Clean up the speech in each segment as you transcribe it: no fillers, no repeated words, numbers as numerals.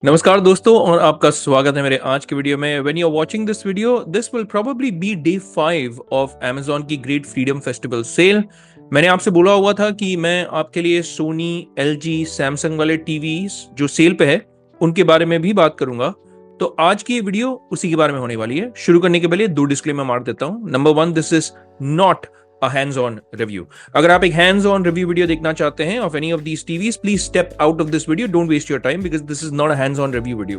नमस्कार दोस्तों और आपका स्वागत है मेरे आज के वीडियो में। When you are watching this video this will probably be day 5 of Amazon की ग्रेट फ्रीडम फेस्टिवल सेल। मैंने आपसे बोला हुआ था कि मैं आपके लिए सोनी, एलजी, सैमसंग वाले टीवी जो सेल पे है उनके बारे में भी बात करूंगा। तो आज की ये वीडियो उसी के बारे में होने वाली है। शुरू करने के पहले दो डिस्क्लेमर मार देता हूं। Number 1, this is not a hands-on review. अगर आप एक hands-on review वीडियो देखना चाहते हैं of any of these TVs, please step out of this video. Don't waste your time because this is not a hands-on review video.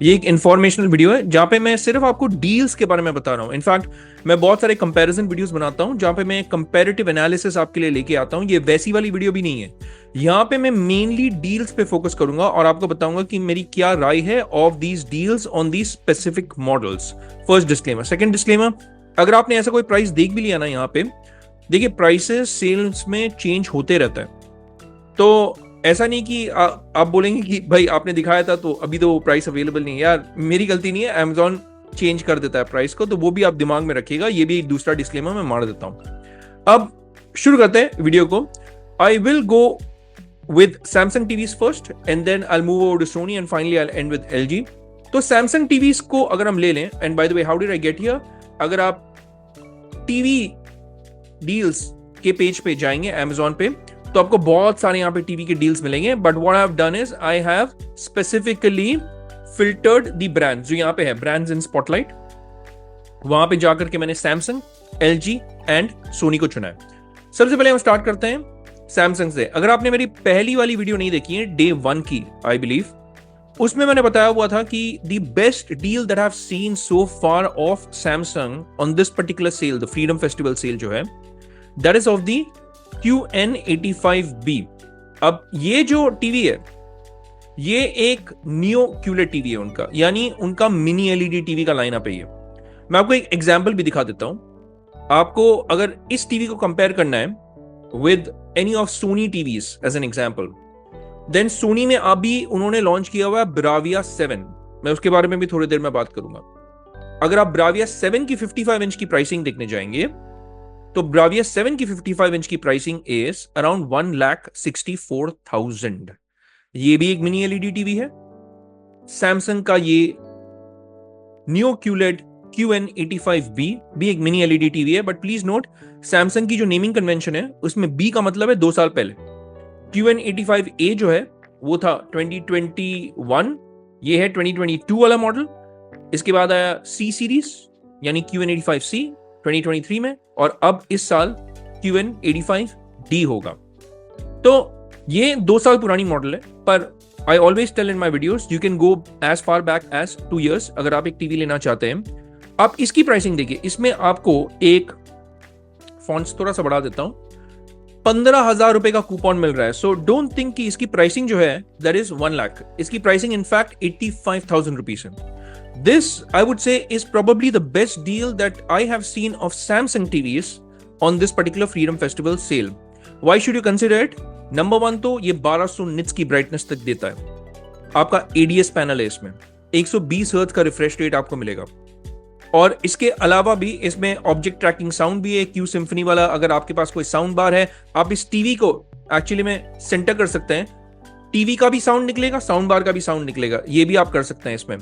ये एक informational video है जहां पे मैं सिर्फ आपको डील्स के बारे में बता रहा हूं। इनफैक्ट मैं बहुत सारे कंपैरिजन वीडियोस बनाता हूं जहां पे मैं कंपैरेटिव एनालिसिस आपके लिए लेके आता हूं। ये वैसी वाली वीडियो भी नहीं है। यहां पे मैं मेनली डील्स पे फोकस करूंगा और आपको बताऊंगा कि मेरी क्या राय है of these deals on these specific models. First disclaimer. Second disclaimer, अगर आपने ऐसा कोई प्राइस देख भी लिया ना, यहाँ पे देखिए प्राइसेस सेल्स में चेंज होते रहता है। तो ऐसा नहीं कि आप बोलेंगे कि भाई आपने दिखाया था तो अभी तो प्राइस अवेलेबल नहीं है। यार मेरी गलती नहीं है, Amazon चेंज कर देता है प्राइस को, तो वो भी आप दिमाग में रखिएगा। ये भी एक दूसरा डिस्क्लेमर मैं मार देता हूं। अब शुरू करते हैं वीडियो को। I will go with Samsung TVs first and then I move over to Sony and finally I end with LG. तो सैमसंग टीवीज को अगर हम ले लें, and by the way how did I get here, अगर आप TV deals के page पे जाएंगे Amazon पे तो आपको बहुत सारे यहाँ पे टीवी के डील्स मिलेंगे। But what I have done is I have specifically filtered the brands जो यहाँ पे है, ब्रांड्स इन स्पॉटलाइट। वहां पे जाकर के मैंने सैमसंग, एलजी एंड सोनी को चुना है। सबसे पहले हम स्टार्ट करते हैं सैमसंग से। अगर आपने मेरी पहली वाली वीडियो नहीं देखी है, डे 1 की, आई बिलीव, उसमें मैंने बताया हुआ था कि the best deal that I have seen so far of Samsung on this particular sale, the freedom festival sale जो है, that is of the QN85B। अब ये जो टीवी है ये एक नियो क्यूलेट टीवी है उनका, यानी उनका मिनी एलईडी टीवी का लाइनअप है ये। मैं आपको एक एग्जांपल भी दिखा देता हूं। आपको अगर इस टीवी को कंपेयर करना है with any of Sony TVs as an example, then Sony में अभी उन्होंने लॉन्च किया हुआ है ब्राविया 7। मैं उसके बारे में भी थोड़ी देर में बात करूंगा। अगर आप ब्राविया 7 की 55 इंच की प्राइसिंग देखने जाएंगे तो ब्राविया 7 की 55 इंच की प्राइसिंग इज अराउंड 1,64,000। ये भी एक मिनी एलईडी टीवी है। सैमसंग का ये नियो क्यूलेड QN85B भी एक मिनी एलईडी टीवी है। बट प्लीज नोट, सैमसंग की जो नेमिंग कन्वेंशन है उसमें बी का मतलब है 2 साल पहले। QN85A जो है वो था 2021, ये है 2022 वाला मॉडल। इसके बाद आया C सीरीज यानी QN85C 2023 में, और अब इस साल QN85D होगा। तो ये 2 साल पुरानी मॉडल है, पर I always tell in my videos you can go as far back as 2 years अगर आप एक टीवी लेना चाहते हैं। आप इसकी प्राइसिंग देखिए, इसमें आपको एक फॉन्ट्स थोड़ा सा बढ़ा देता हूं, 15,000 रुपए का कूपन मिल रहा है। सो डोंट थिंक कि इसकी प्राइसिंग जो है दैट इज 1 लाख। इसकी प्राइसिंग इनफैक्ट 85,000 रुपीज है। This, I would say, is probably the best deal that I have seen of Samsung TVs on this particular Freedom Festival sale. Why should you consider it? Number 1 तो ये 1200 nits की brightness तक देता है। आपका ADS panel है इसमें, 120 hertz का रिफ्रेश रेट आपको मिलेगा। और इसके अलावा भी इसमें ऑब्जेक्ट ट्रैकिंग साउंड भी है, Q सिम्फनी वाला। अगर आपके पास कोई साउंड बार है, आप इस टीवी को एक्चुअली में सेंटर कर सकते हैं। टीवी का भी साउंड निकलेगा, साउंड बार का भी साउंड निकलेगा, ये भी आप कर सकते हैं इसमें।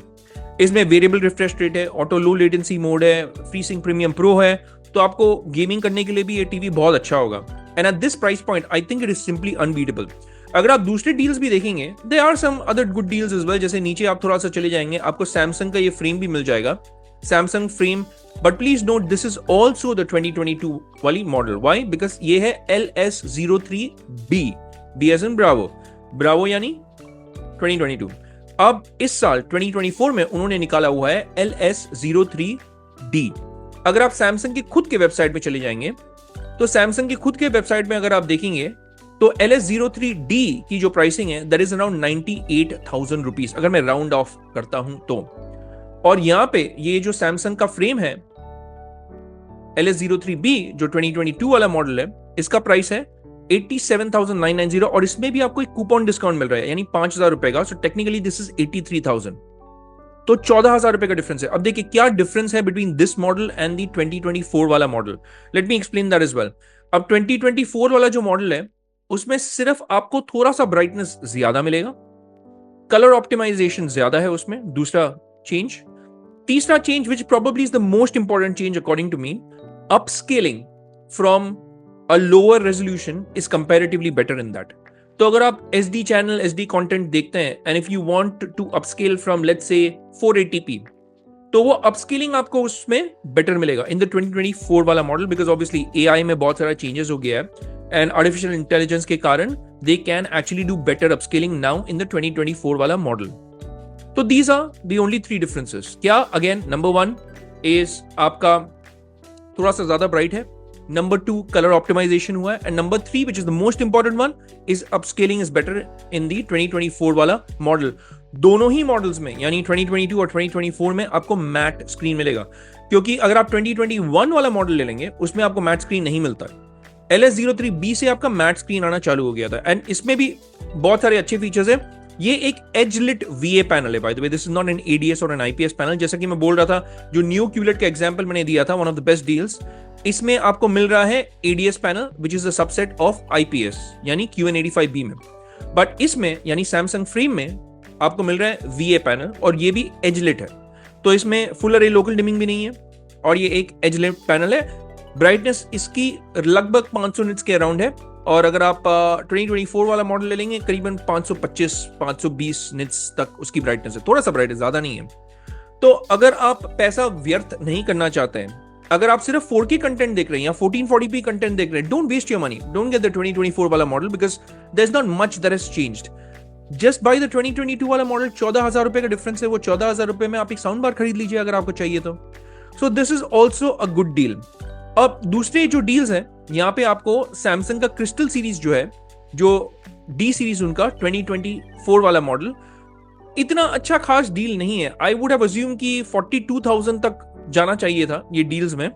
इसमें वेरिएबल रिफ्रेश रेट है, ऑटो लो लेटेंसी मोड है, FreeSync प्रीमियम प्रो है। तो आपको गेमिंग करने के लिए भी ये टीवी बहुत अच्छा होगा। And at this price point I think it is simply unbeatable. अगर आप दूसरे डील्स भी देखेंगे, there are some other good deals as well. जैसे नीचे आप थोड़ा सा चले जाएंगे, आपको सैमसंग का ये फ्रेम भी मिल जाएगा, Samsung frame. But please note this is also the 2022 वाली मॉडल। वाई? बिकॉज ये है LS03B, B as in Bravo, Bravo यानी 2022। अब इस साल 2024 में उन्होंने निकाला हुआ है LS03D। अगर आप सैमसंग की खुद के वेबसाइट पे चले जाएंगे तो सैमसंग की खुद के वेबसाइट में अगर आप देखेंगे तो LS03D की जो प्राइसिंग है दैट इज अराउंड 98,000 रुपीज, अगर मैं राउंड ऑफ करता हूं तो। और यहां पे ये जो सैमसंग का फ्रेम है LS03B जो 2022 वाला मॉडल है, इसका प्राइस है 87,990 और इसमें भी आपको एक कूपन डिस्काउंट मिल रहा है यानी 5,000 रुपए का। सो टेक्निकली दिस इज 83,000, तो 14,000 रुपए का डिफरेंस है। अब देखिए क्या डिफरेंस है between this model and the 2024 वाला model. Let me explain that as well. अब 2024 वाला जो मॉडल है उसमें सिर्फ आपको थोड़ा सा ब्राइटनेस ज्यादा मिलेगा, कलर ऑप्टिमाइजेशन ज्यादा है उसमें, दूसरा चेंज। तीसरा change which probably is the most important change according to me, upscaling from a lower resolution is comparatively better in that. तो अगर आप SD चैनल, SD कंटेंट देखते हैं and if you want to upscale from let's say 480p, तो वो upscaling आपको उसमें better मिलेगा इन द 2024 वाला मॉडल, बिकॉज ऑब्वियसली AI में बहुत सारा चेंजेस हो गया है एंड आर्टिफिशियल इंटेलिजेंस के कारण they can actually do better upscaling now in the 2024 वाला मॉडल। तो these are the only 3 differences. क्या? अगेन नंबर 1 इज आपका थोड़ा सा ज्यादा ब्राइट है, नंबर 2 कलर ऑप्टिमाइजेशन हुआ है, and number 3 which is the most important one is upscaling is better in the 2024 वाला मॉडल। दोनों ही मॉडल्स में यानी 2022 और 2024 में आपको मैट स्क्रीन मिलेगा, क्योंकि अगर आप 2021 वाला मॉडल ले लेंगे उसमें आपको मैट स्क्रीन नहीं मिलता है। LS03B से आपका मैट स्क्रीन आना चालू हो गया था एंड इसमें भी बहुत सारे अच्छे फीचर्स है। ये एक एज लिट VA पैनल है, bye the way this is not an ADS और एन IPS पैनल। जैसा कि मैं बोल रहा था, जो न्यू QLED का एग्जांपल मैंने दिया था, one of the best deals, इसमें आपको मिल रहा है ADS panel which is a subset of IPS यानी QN85B में, बट इसमें यानी सैमसंग फ्रेम में आपको मिल रहा है VA पैनल और ये भी एजलेट है। तो इसमें फुल अरे लोकल डिमिंग भी नहीं है और ये एक एजलेट पैनल है। ब्राइटनेस इसकी लगभग 500 निट्स के अराउंड है और अगर आप 2024 वाला मॉडल ले लेंगे करीबन 525-520 निट्स तक उसकी ब्राइटनेस है, थोड़ा सा ब्राइट है, ज्यादा नहीं है। तो अगर आप पैसा व्यर्थ नहीं करना चाहते हैं, अगर आप सिर्फ 4K कंटेंट देख रहे हैं या 1440p कंटेंट देख रहे हैं, don't waste your money, don't get the 2024 वाला model because there is not much that has changed. Just buy the 2022 वाला मॉडल 14,000 रुपए का डिफरेंस है, वो 14,000 रुपए में आप एक साउंड बार खरीद लीजिए अगर आपको चाहिए तो। So this is also a good deal. अब दूसरे जो डील्स हैं, यहाँ पे आपको सैमसंग का क्रिस्टल सीरीज जो है, जो D सीरीज उनका 2024 वाला मॉडल, इतना अच्छा खास डील नहीं है। आई वुड हैव अज्यूम कि 42,000 तक जाना चाहिए था ये डील्स में,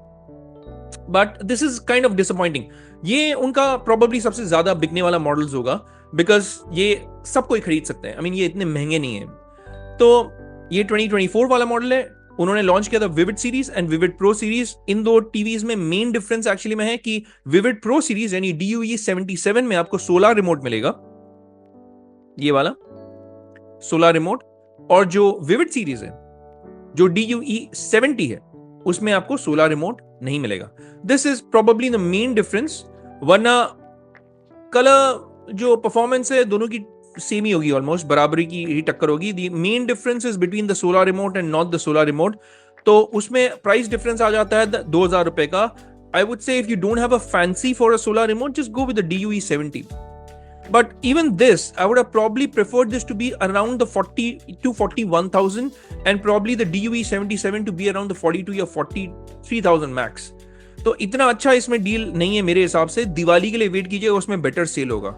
but this is kind of disappointing. ये उनका प्रोबेबली सबसे ज्यादा बिकने वाला मॉडल्स होगा बिकॉज ये सब कोई खरीद सकते हैं। आई मीन ये इतने महंगे नहीं है। तो ये 2024 वाला मॉडल है, उन्होंने लॉन्च किया था Vivid series and Vivid Pro series. इन दो टीवीज में मेन डिफरेंस एक्चुअली में है कि विविड प्रो सीरीज यानी DUE 77 में आपको 16 रिमोट मिलेगा, ये वाला 16 रिमोट, और जो विविड सीरीज है जो DUE 70 है उसमें आपको 16 रिमोट नहीं मिलेगा। This is probably the main difference, वरना कलर जो परफॉर्मेंस है दोनों की सेम ही होगी, ऑलमोस्ट बराबरी की ही टक्कर होगी। The main difference is between the 16 remote and not the 16 remote. तो उसमें प्राइस डिफरेंस आ जाता है 2,000 रुपए का। I would say if you don't have a fancy for a 16 remote, just go with the DUE 70. But even this, I would have probably preferred this to be around the 40 to 41,000 and probably the DUE 77 to be around the 42 या 43,000 max. तो इतना अच्छा इसमें deal नहीं है मेरे हिसाब से। दिवाली के लिए वेट कीजिए, उसमें बेटर सेल होगा।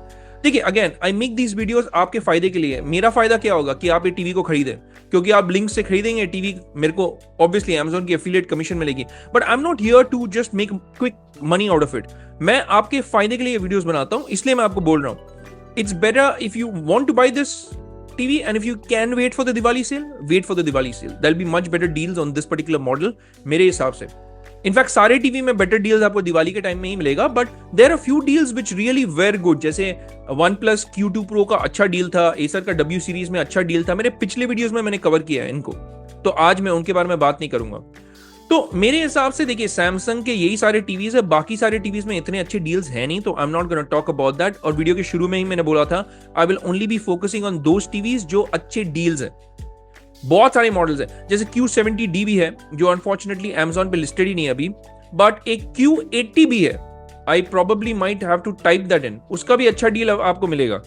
देखिए, again I make these videos आपके फायदे के लिए। मेरा फायदा क्या होगा कि आप ये टीवी को खरीदें, क्योंकि आप लिंक से खरीदेंगे टीवी, मेरे को ऑब्वियसली Amazon की एफिलिएट कमीशन मिलेगी, but I am not here to just make quick money out of it. मैं आपके फायदे के लिए वीडियोस बनाता हूं, इसलिए मैं आपको बोल रहा हूं it's better if you want to buy this TV and if you can wait for the Diwali sale, wait for the Diwali sale. There'll be much better deals on this particular model मेरे हिसाब से। In fact सारे TV में better deals आपको दिवाली के time में ही मिलेगा, but there are few deals which really were good. जैसे OnePlus Q2 Pro का अच्छा डील था, Acer का W सीरीज में अच्छा डील था। मेरे पिछले वीडियोस में मैंने कवर किया है इनको, तो आज मैं उनके बारे में बात नहीं करूंगा। तो मेरे हिसाब से देखिए, सैमसंग के यही सारे टीवीज है, बाकी सारे टीवीज में इतने अच्छे डील्स हैं नहीं, तो आई am not gonna talk about that. और वीडियो के शुरू में ही मैंने बोला था, I will only be focusing on those TVs जो अच्छे डील्स हैं। बहुत सारे मॉडल्स हैं, जैसे Q70D भी है जो अनफॉर्चुनेटली Amazon पे लिस्टेड ही नहीं है अभी, बट एक Q80 भी है। I probably might have to type that in, उसका भी अच्छा डील आपको मिलेगा।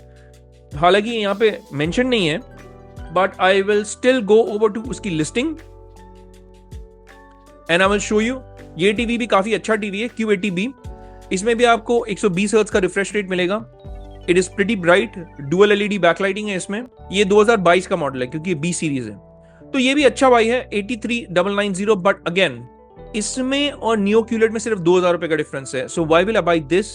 हालांकि यहाँ पे मेंशन नहीं है, but I will still go over to उसकी listing and I will show you. ये टीवी भी काफी अच्छा टीवी है, Q80B। इसमें भी आपको 120 हर्ट्ज का रिफ्रेश रेट मिलेगा। It is pretty bright, dual LED backlighting है इसमें। ये 2022 का मॉडल है क्योंकि ये B सीरीज है, तो ये भी अच्छा भाई है, 83,990। बट अगेन इसमें और नियो QLED में सिर्फ 2,000 रुपए का डिफरेंस है। So why will I buy this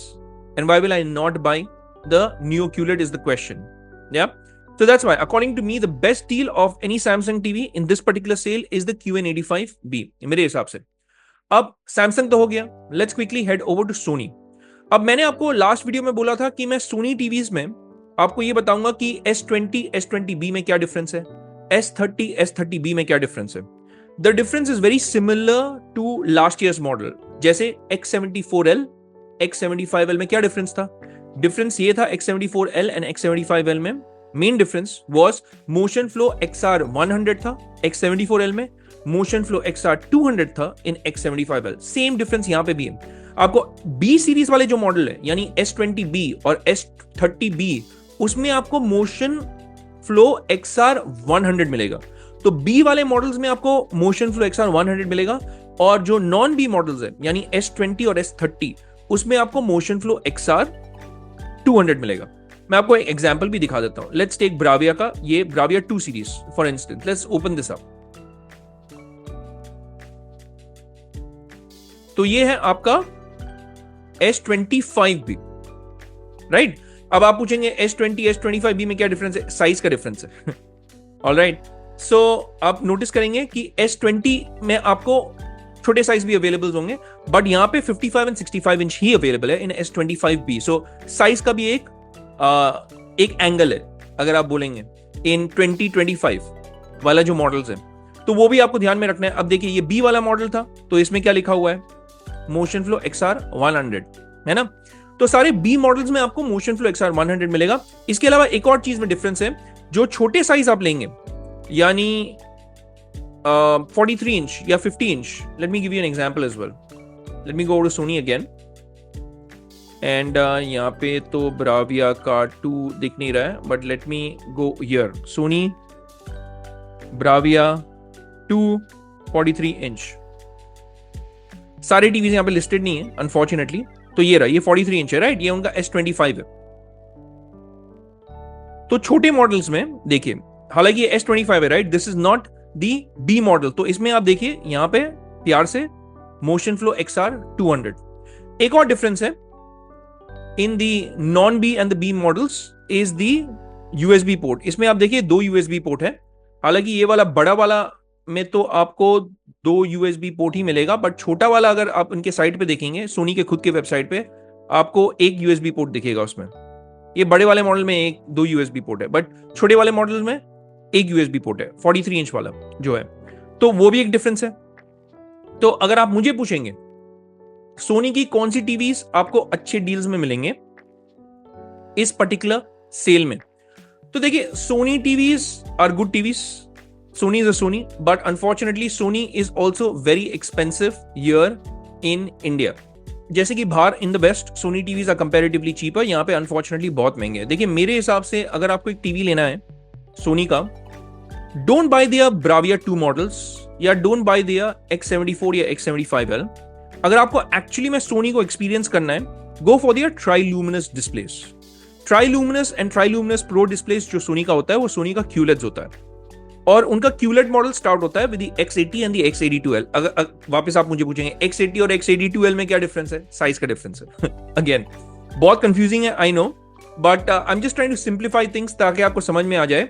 and why will I not buy the neo QLED is the question. या so that's why according to me the best deal of any Samsung TV in this particular sale is the QN85B मेरे हिसाब से। अब Samsung तो हो गया, let's quickly head over to Sony। अब मैंने आपको लास्ट वीडियो में बोला था कि मैं Sony टीवीज में आपको ये बताऊंगा कि S20 S20B में क्या डिफरेंस है, S30 S30B में क्या डिफरेंस है। The difference is very similar to last years model. जैसे X74L X75L में क्या डिफरेंस था? डिफरेंस ये था X74L एंड X75L में main difference was motion flow XR 100 था X74L में, मोशन फ्लो XR 200 था इन X75L। सेम डिफरेंस यहां पे भी है। आपको B सीरीज वाले जो मॉडल है यानी S20B और S30B, उसमें आपको मोशन फ्लो XR 100 मिलेगा। तो B वाले मॉडल्स में आपको मोशन फ्लो XR 100 मिलेगा, और जो नॉन B मॉडल्स है यानी S20 और S30, उसमें आपको मोशन फ्लो XR 200 मिलेगा। मैं आपको एक एग्जांपल भी दिखा देता हूं। लेट्स टेक ब्राविया का, ये Bravia 2 series for instance. Let's open this up. तो ये है आपका S25B, राइट। अब आप पूछेंगे S20 S25B में क्या डिफरेंस है? साइज का डिफरेंस है। ऑलराइट, सो आप नोटिस करेंगे कि S20 में आपको छोटे साइज भी अवेलेबल होंगे, बट यहां पे 55 एंड 65 इंच ही अवेलेबल है इन S25B। सो साइज का भी एक एंगल है अगर आप बोलेंगे इन 2025 वाला जो मॉडल्स है, तो वो भी आपको ध्यान में रखना है। अब देखिए, ये B वाला मॉडल था, तो इसमें क्या लिखा हुआ है? मोशन फ्लो XR 100, है ना। तो सारे B मॉडल्स में आपको मोशन फ्लो XR 100 मिलेगा। इसके अलावा एक और चीज में डिफरेंस है, जो छोटे साइज आप लेंगे यानी 43 इंच या 50 inch. Let me give you an example as well. Let me go to Sony again, and यहाँ पे तो ब्राविया का 2 दिख नहीं रहा है, but let me go here. Sony Bravia 2 43 inch, सारे टीवीज यहाँ पे लिस्टेड नहीं है अनफॉर्चुनेटली। तो ये रहा, ये 43 इंच है, राइट। ये उनका S25 है। तो छोटे मॉडल्स में देखिए, हालांकि ये S25 है, right, this is not the B model. तो इसमें आप देखिए यहां पे प्यार से मोशन फ्लो XR 200। एक और डिफरेंस है in the non B and the B models is the USB port. इसमें आप देखिए 2 USB पोर्ट है। हालांकि ये वाला बड़ा वाला में तो आपको 2 USB पोर्ट ही मिलेगा, बट छोटा वाला अगर आप इनके साइट पे देखेंगे, सोनी के खुद के वेबसाइट पे, आपको एक USB पोर्ट दिखेगा उसमें। ये बड़े वाले मॉडल में 2 USB पोर्ट है, बट छोटे वाले मॉडल में एक USB पोर्ट है, 43 इंच वाला जो है। तो वो भी एक डिफरेंस है। तो अगर आप मुझे पूछेंगे सोनी की कौन सी टीवीज आपको अच्छे डील्स में मिलेंगे इस पर्टिकुलर सेल में, तो देखिए, Sony TVs are good TVs. Sony is a Sony, but unfortunately Sony is also very expensive here in India. जैसे कि बाहर in the west Sony TVs are comparatively cheaper, यहाँ पे अनफॉर्चुनेटली बहुत महंगे हैं। देखिए, मेरे हिसाब से अगर आपको एक टीवी लेना है सोनी का, don't buy there Bravia 2 models या डोंट बाय देयर X74 या X75L। अगर आपको एक्चुअली में सोनी को एक्सपीरियंस करना है, go for their Triluminos displays. Triluminos and Triluminos Pro displays जो सोनी का होता है, वो सोनी का QLED होता है, और उनका QLED मॉडल स्टार्ट होता है with the X80 and the X82L। अगर वापस आप मुझे पूछेंगे X80 और X82L में क्या डिफरेंस है? साइज का डिफरेंस है। अगेन बहुत कंफ्यूजिंग है, I know, but I am just trying to simplify things ताकि आपको समझ में आ जाए।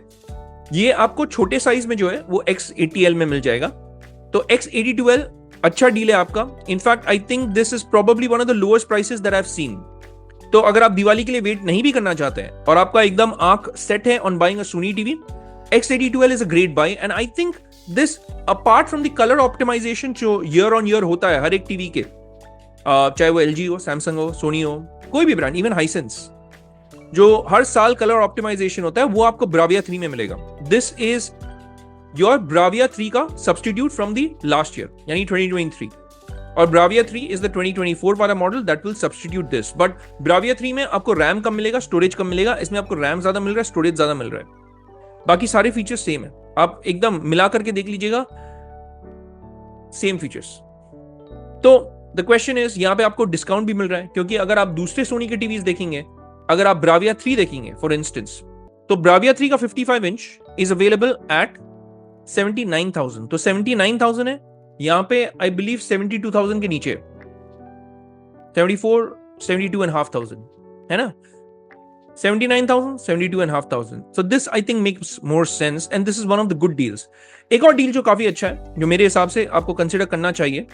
ये आपको छोटे साइज में जो है वो X80L में मिल जाएगा। तो X82L अच्छा डील है आपका। In fact I think this is probably one of the lowest prices that I have scene. तो अगर आप दिवाली के लिए वेट नहीं भी करना चाहते हैं और आपका एकदम आंख सेट है on buying a Sony TV, X82L is a great buy, and I think this, apart from the color optimization जो year on year होता है हर एक टीवी के, चाहे वो LG हो, Samsung हो, Sony हो, कोई भी ब्रांड, इवन Hisense, जो हर साल कलर ऑप्टिमाइजेशन होता है, वो आपको ब्राविया 3 में मिलेगा। दिस इज योर ब्राविया 3 का substitute from the last year यानी 2023, और ब्राविया 3 इज द 2024 वाला model that will substitute this. But Bravia 3 में आपको रैम कम मिलेगा, स्टोरेज कम मिलेगा। इसमें आपको रैम ज्यादा मिल रहा है, स्टोरेज ज्यादा मिल रहा है, बाकी सारे फीचर्स सेम है। आप एकदम मिला करके देख लीजिएगा, सेम फीचर्स। तो द क्वेश्चन इज, यहां पे आपको डिस्काउंट भी मिल रहा है, क्योंकि अगर आप दूसरे सोनी के टीवीज देखेंगे, अगर आप ब्राविया 3 देखेंगे फॉर इंस्टेंस, तो ब्राविया 3 का 55 इंच इज अवेलेबल एट 79,000। तो 79,000 है, यहां पे आई बिलीव 72,000 के नीचे 72,500 है ना, 79,000, 72,500. So this I think makes more sense and this is one of the good deals. एक और डील जो काफी अच्छा है, जो मेरे हिसाब से आपको कंसिडर करना चाहिए,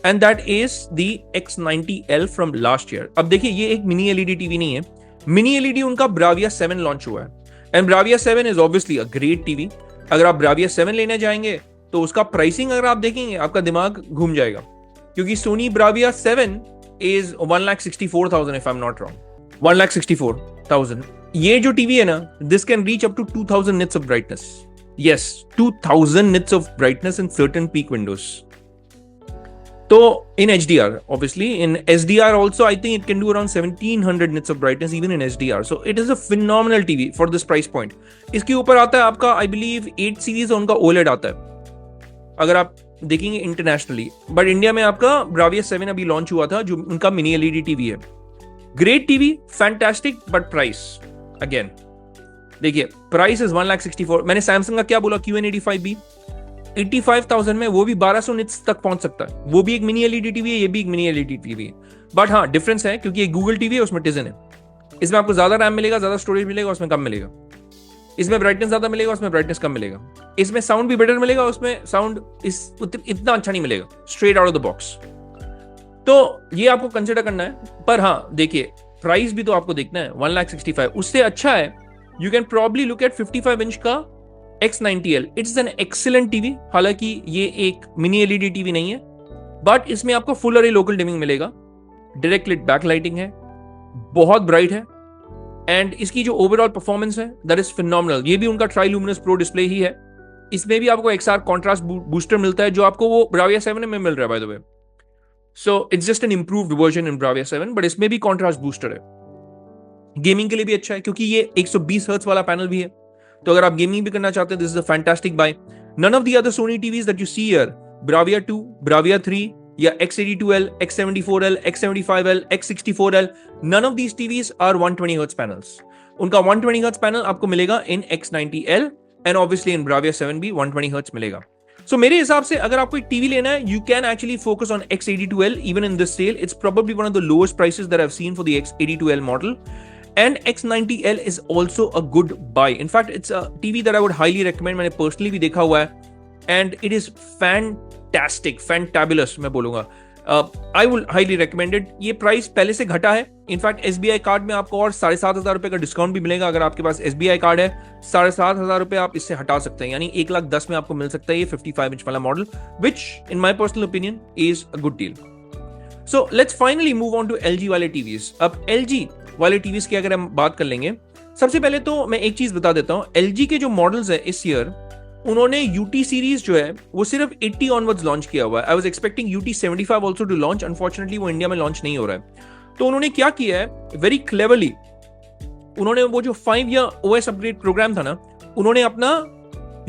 and that is the X90L from last year. अब देखिए, ये एक मिनी LED टीवी नहीं है, मिनी एलईडी उनका ब्राविया 7 लॉन्च हुआ है, and Bravia 7 is obviously a great TV. अगर आप ब्राविया 7 लेने जाएंगे तो उसका प्राइसिंग अगर आप देखेंगे आपका दिमाग घूम जाएगा, क्योंकि Sony Bravia 7 is 1,64,000 if I am not wrong, 1,64,000। ये जो टीवी है ना, this can reach up to 2000 nits of brightness, yes 2000 nits of brightness in certain peak windows. तो in HDR, obviously in SDR also I think it can do around 1700 nits of brightness even in SDR, so it is a phenomenal TV for this price point। इसके ऊपर आता है आपका I believe 8 series उनका OLED आता है अगर आप देखेंगे इंटरनेशनली, बट इंडिया में आपका ब्राविया 7 अभी लॉन्च हुआ था जो उनका मिनी एलईडी टीवी है। Great TV, fantastic, but price again देखिए, प्राइस इज 1,64,000। मैंने सैमसंग का क्या बोला, QN85B 85,000 में वो भी 1200 निट्स तक पहुंच सकता है, वो भी एक मिनी एलईडी टीवी है, ये भी एक मिनी एलईडी टीवी है। बट हाँ डिफरेंस है, क्योंकि एक गूगल टीवी है उसमें टिजन है, इसमें आपको ज्यादा रैम मिलेगा, ज्यादा स्टोरेज मिलेगा, उसमें कम मिलेगा। इसमें ब्राइटनेस ज्यादा मिलेगा, उसमें ब्राइटनेस कम मिलेगा। इसमें साउंड भी बेटर मिलेगा, उसमें साउंड इतना अच्छा नहीं मिलेगा straight out of the box. तो ये आपको कंसिडर करना है। पर हाँ देखिए, प्राइस भी तो आपको देखना है, 1,65,000। उससे अच्छा है you can probably look at 55 inch का X90L। It's an excellent TV. हालांकि ये एक मिनी एलईडी टीवी नहीं है, बट इसमें आपको फुल अरे लोकल डिमिंग मिलेगा, डायरेक्ट लिट बैक लाइटिंग है, बहुत ब्राइट है, एंड इसकी जो ओवरऑल परफॉर्मेंस है दैट इज फिनोमिनल। ये भी उनका ट्राई लुमिनस प्रो डिस्प्ले ही है। इसमें भी आपको XR कॉन्ट्रास्ट बूस्टर मिलता है, जो आपको वो ब्राविया 7 में मिल रहा है bye the way. So it's just an improved version in Bravia 7, but इसमें भी कॉन्ट्रास्ट बूस्टर है। गेमिंग के लिए भी अच्छा है, क्योंकि ये 120 हर्ट्ज वाला पैनल भी है, तो अगर आप गेमिंग भी करना चाहते हैं this is a fantastic buy. None of the other Sony TVs that you see here, Bravia 2, Bravia 3 या X82L, X74L, X75L, X64L, none of these TVs are 120 Hz panels। उनका 120 Hz पैनल आपको मिलेगा इन X90L, and obviously in Bravia 7 भी 120 Hz मिलेगा। सो मेरे हिसाब से अगर आपको एक टीवी लेना है, you can actually focus on X82L even in this sale. It's probably one of the lowest prices that I have seen for the X82L model, and X90L is also a good buy। In fact, it's a TV that I would highly recommend। मैंने personally भी देखा हुआ है, and it is fantastic, fantabulous मैं बोलूंगा। I will highly recommend it। ये price पहले से घटा है। इनफैक्ट SBI कार्ड में आपको और 7,500 रुपए का डिस्काउंट भी मिलेगा। अगर आपके पास SBI कार्ड है, 7,500 रुपए आप इससे हटा सकते हैं, यानी 1,10,000 में आपको मिल सकता है ये 55 इंच वाला model, which in my personal opinion is a good deal. So let's finally move on to LG वाले टीवीज। अब LG वाले टीवीज की अगर हम बात कर लेंगे, सबसे पहले तो मैं एक चीज बता देता हूं, LG के जो मॉडल्स है इस ईयर, उन्होंने UT सीरीज जो है वो सिर्फ 80 ऑनवर्ड्स लॉन्च किया हुआ है। I was expecting UT 75 also to launch, unfortunately वो इंडिया में लॉन्च नहीं हो रहा है। तो उन्होंने क्या किया है, वेरी क्लेवरली उन्होंने वो जो 5 ईयर OS अपग्रेड प्रोग्राम था ना, उन्होंने अपना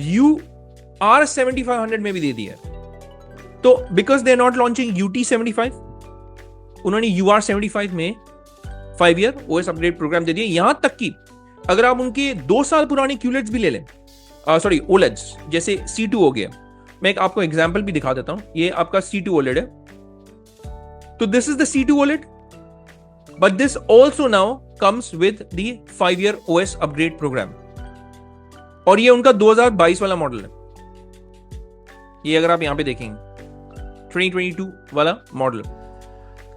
UR 7500 में भी दे दिया है। तो because they are not launching UT 75, उन्होंने UR 75 में 5 ईयर OS अपग्रेड प्रोग्राम दे दिया। यहां तक कि अगर आप उनके 2 साल पुराने QLEDs भी ले लें, सॉरी OLEDs, जैसे C2 हो गया, मैं एक आपको एग्जांपल भी दिखा देता हूं। ये आपका C2 OLED है, तो this is the C2 OLED, but this also now comes with the 5 year OS upgrade program, और ये उनका 2022 वाला मॉडल है। ये अगर आप यहां पे देखेंगे 2022 वाला मॉडल।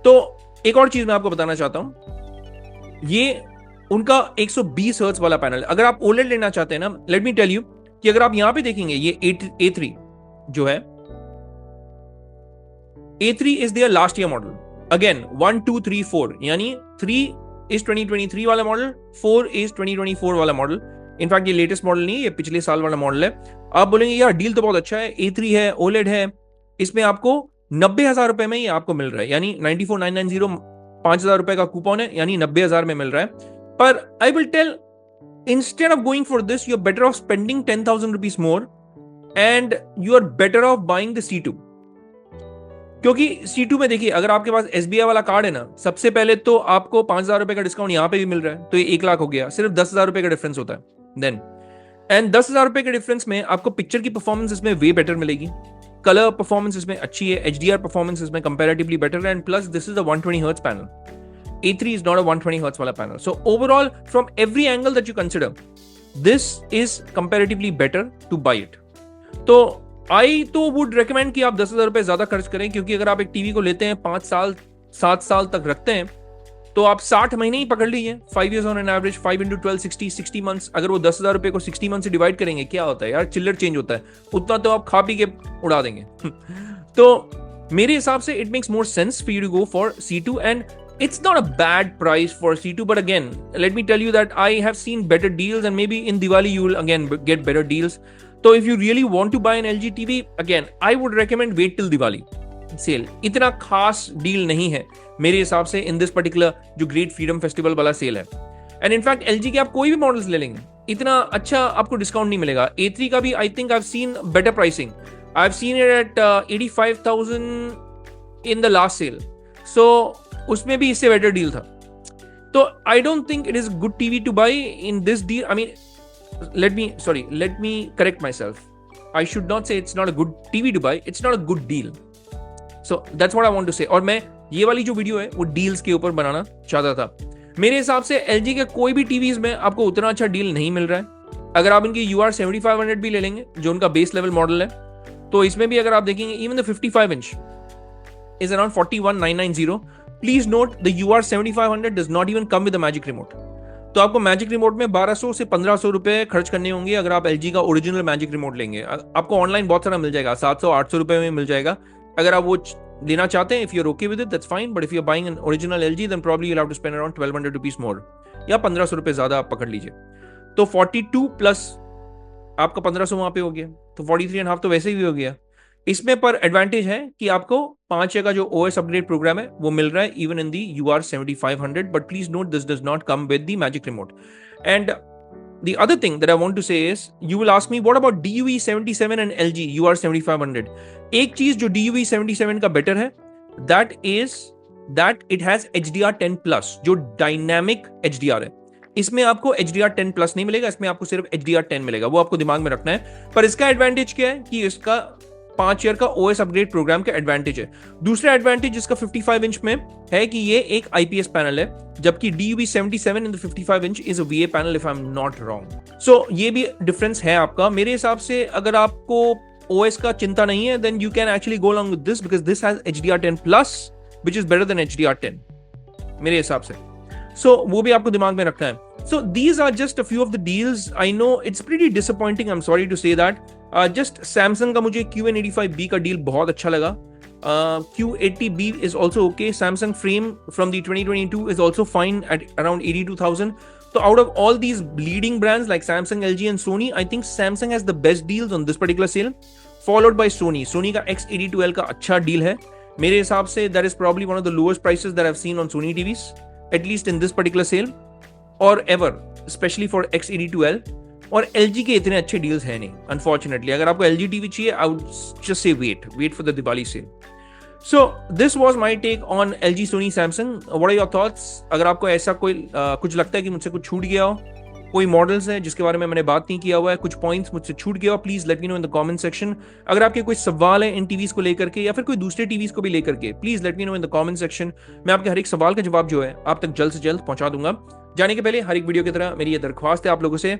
तो एक और चीज मैं आपको बताना चाहता हूं, ये उनका 120 हर्ट्ज वाला पैनल। अगर आप OLED लेना चाहते हैं ना, लेट मी टेल यू कि अगर आप यहां पे देखेंगे, ये A3 जो है, A3 is their last year model. अगेन 1 2 3 4, यानी 3 इज 2023 वाला मॉडल, 4 इज 2024 वाला मॉडल। इनफैक्ट ये लेटेस्ट मॉडल नहीं है, ये पिछले साल वाला मॉडल है। आप बोलेंगे यार डील तो बहुत अच्छा है, A3 है, OLED है, इसमें आपको 90,000 रुपए में ये आपको मिल रहा है, यानी 94,990, 5,000 रुपए का कूपन है, यानी 90,000 में मिल रहा है। पर I will tell, instead of going for this, you are better off spending 10,000 rupees more, and you are better off buying the C2। क्योंकि C2 में देखिए, अगर आपके पास SBI वाला कार्ड है ना, सबसे पहले तो आपको 5,000 रुपए का डिस्काउंट यहां पे भी मिल रहा है, तो ये 1 लाख हो गया, सिर्फ 10,000 रुपए का डिफरेंस होता है। देन एंड 10,000 रुपए के डिफरेंस में आपको पिक्चर की परफॉर्मेंस इसमें वे बेटर मिलेगी, कलर परफॉर्मेंस इसमें अच्छी है, HDR परफॉर्मेंस इसमें कंपैरेटिवली बेटर है, and plus this is a 120 hertz panel. A3 is not a 120 hertz wala panel. So overall, from every angle that you consider, this is comparatively better to buy it. तो I तो would recommend कि आप 10,000 रुपए ज्यादा खर्च करें, क्योंकि अगर आप एक टीवी को लेते हैं 5 साल 7 साल तक रखते हैं, तो आप 60 महीने ही पकड़ लीजिए, 5 years on an average, 5 into 12 60 months। अगर वो 10,000 रुपए को 60 मंथ से डिवाइड करेंगे, क्या होता है यार, चिल्लर चेंज होता है, उतना तो आप खा पी के उड़ा देंगे। तो मेरे हिसाब से it makes more sense for you to go for C2, and it's not a bad price for C2, but again, let me tell you that I have seen better deals, and maybe in Diwali you will again get better deals. So if you really want to buy an LG TV, again, I would recommend wait till Diwali sale. इतना खास deal नहीं है मेरे हिसाब से in this particular जो great freedom festival वाला cell है। एंड इनफैक्ट LG के आप कोई भी मॉडल्स ले लेंगे, इतना अच्छा आपको डिस्काउंट नहीं मिलेगा। A3 का भी I think I have seen better pricing, I have seen it at 85,000 in the last sale, so उसमें भी इससे बेटर डील था। तो I don't think it is good TV to buy in this deal. I mean let me correct myself, I should not say it's not a good TV to buy, it's not a good deal. So that's what I want to से। और मैं ये वाली जो video है वो deals के ऊपर बनाना चाहता था। मेरे हिसाब से LG के कोई भी टीवीज में आपको उतना अच्छा डील नहीं मिल रहा है। अगर आप इनकी UR7500 भी ले लेंगे जो उनका बेस लेवल मॉडल है, तो इसमें भी अगर आप देखेंगे even the 55 inch is around 41,990। Please note the UR7500 does not even come with the magic remote. तो आपको मैजिक रिमोट में 1200 से 1500 रुपए खर्च करने होंगे अगर आप LG का ओरिजिनल मैजिक रिमोट लेंगे। आपको ऑनलाइन बहुत सारा मिल जाएगा, 700-800 रुपए में मिल जाएगा अगर आप वो लेना चाहते हैं। If you are okay with it that's fine, but if you are buying an original LG then probably you have to spend around 1200 rupees more, या 1500 रुपए ज्यादा आप पकड़ लीजिए। तो 42 प्लस आपका 1500 वहां पे हो गया, तो 43.5 तो वैसे ही हो गया। इसमें पर एडवांटेज है कि आपको 5 का जो OS अपग्रेड प्रोग्राम है वो मिल रहा है even in the UR7500, but please note this does not come with the magic remote. And the other thing that I want to say is, you will ask me what about DUE77 and LG UR7500? एक चीज जो DUE77 का better है, that is that it has HDR10 plus, जो dynamic HDR है। इसमें आपको HDR10 plus नहीं मिलेगा, इसमें आपको सिर्फ HDR10 मिलेगा, वो आपको दिमाग में रखना है। पर इसका एडवांटेज क्या है कि इसका 5 ईयर का OS अपग्रेड प्रोग्राम का एडवांटेज है। दूसरा एडवांटेज जिसका 55 इंच में है कि ये एक IPS पैनल है, जबकि DUE77 in the 55 inch is a VA panel if I am not wrong. So ये भी डिफरेंस है आपका। मेरे हिसाब से अगर आपको OS का चिंता नहीं है then you can actually go along with this, because this has HDR10 plus which is better than HDR10 मेरे हिसाब से। सो वो भी आपको दिमाग में रखना है। So these are just a few of the deals. I know it's pretty disappointing. I'm sorry to say that. Just Samsung का मुझे QN85B का डील बहुत अच्छा लगा। Q80B is also okay. Samsung frame from the 2022 is also fine at around 82,000. So out of all these leading brands like Samsung, LG and Sony, I think Samsung has the best deals on this particular sale, followed by Sony. Sony का X82L का अच्छा deal है मेरे हिसाब से। That is probably one of the lowest prices that I've seen on Sony TVs, at least in this particular sale. और ever specially for X82L। और LG के इतने अच्छे डील्स हैं नहीं अनफॉर्चुनेटली। अगर आपको LG टीवी चाहिए, I would just say wait for the Diwali sale. So this was my take on LG, Sony, Samsung। What are your thoughts? अगर आपको ऐसा कोई कुछ लगता है कि मुझसे कुछ छूट गया हो, कोई मॉडल्स है जिसके बारे में मैंने बात नहीं किया हुआ है, कुछ पॉइंट्स मुझसे छूट गया हो, please let me know in the comment section. अगर आपके कोई सवाल है इन टीवीज को लेकर के या फिर कोई दूसरे टीवीज को भी लेकर के, please let me know in the comment section. मैं आपके हर एक सवाल का जवाब जो है आप तक जल्द से जल्द पहुंचा दूंगा। जाने के पहले हर एक वीडियो की तरह मेरी ये दरख्वास्त है आप लोगों से,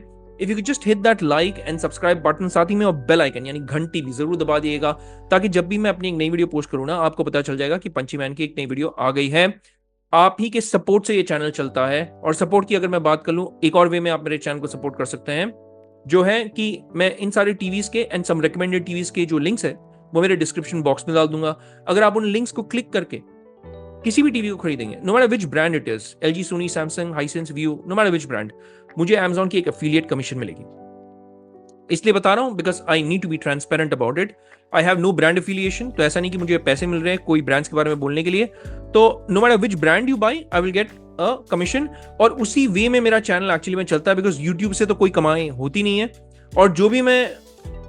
if you just hit that like and subscribe button, साथ ही में और बेल आइकन यानी घंटी भी जरूर दबा दिएगा, ताकि जब भी मैं अपनी एक नई वीडियो पोस्ट करूँ ना, आपको पता चल जाएगा कि पंची मैन की एक नई वीडियो आ गई है। आप ही के सपोर्ट से ये चैनल चलता है। और सपोर्ट की अगर मैं बात कर लूं, एक और वे में आप मेरे चैनल को सपोर्ट कर सकते हैं, जो है कि मैं इन सारे टीवीज के एंड सम रिकमेंडेड टीवीज के जो लिंक्स है वो मेरे डिस्क्रिप्शन बॉक्स में डाल दूंगा। अगर आप उन लिंक्स को क्लिक करके किसी भी टीवी को खरीदेंगे, no matter which brand it is, LG, Sony, Samsung, Hisense, View, no matter which brand, मुझे Amazon की एक एफिलिएट कमीशन मिलेगी। इसलिए बता रहा हूं because I need to be transparent about it. I have no brand affiliation, तो ऐसा नहीं कि मुझे पैसे मिल रहे हैं कोई ब्रांड्स के बारे में बोलने के लिए। तो no matter which brand you buy, I will get a commission. और उसी वे में मेरा चैनल एक्चुअली में चलता है, बिकॉज यूट्यूब से तो कोई कमाई होती नहीं है, और जो भी मैं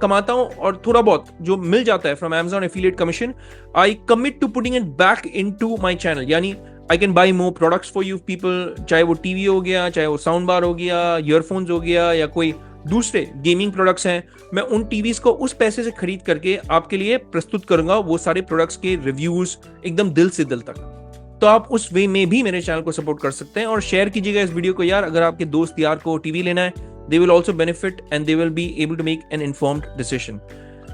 कमाता हूं और थोड़ा बहुत जो मिल जाता है from Amazon affiliate commission, I commit to putting it back into my channel. यानी I can buy more products for you people, चाहे वो टीवी हो गया, चाहे वो साउंड बार हो गया, ईयरफोन्स हो गया, या कोई दूसरे गेमिंग प्रोडक्ट्स हैं, मैं उन टीवीज को उस पैसे से खरीद करके आपके लिए प्रस्तुत करूंगा, वो सारे प्रोडक्ट्स के रिव्यूज एकदम दिल से दिल तक। तो आप उस वे में भी मेरे चैनल को सपोर्ट कर सकते हैं। और शेयर कीजिएगा इस वीडियो को यार, अगर आपके दोस्त यार को टीवी लेना है, they will also benefit and they will be able to make an informed decision.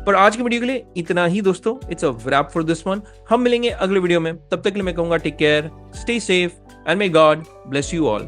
पर आज की वीडियो के लिए इतना ही दोस्तों, it's a wrap for this one. हम मिलेंगे अगले वीडियो में, तब तक के लिए मैं कहूंगा take care, stay safe, and may God bless you all.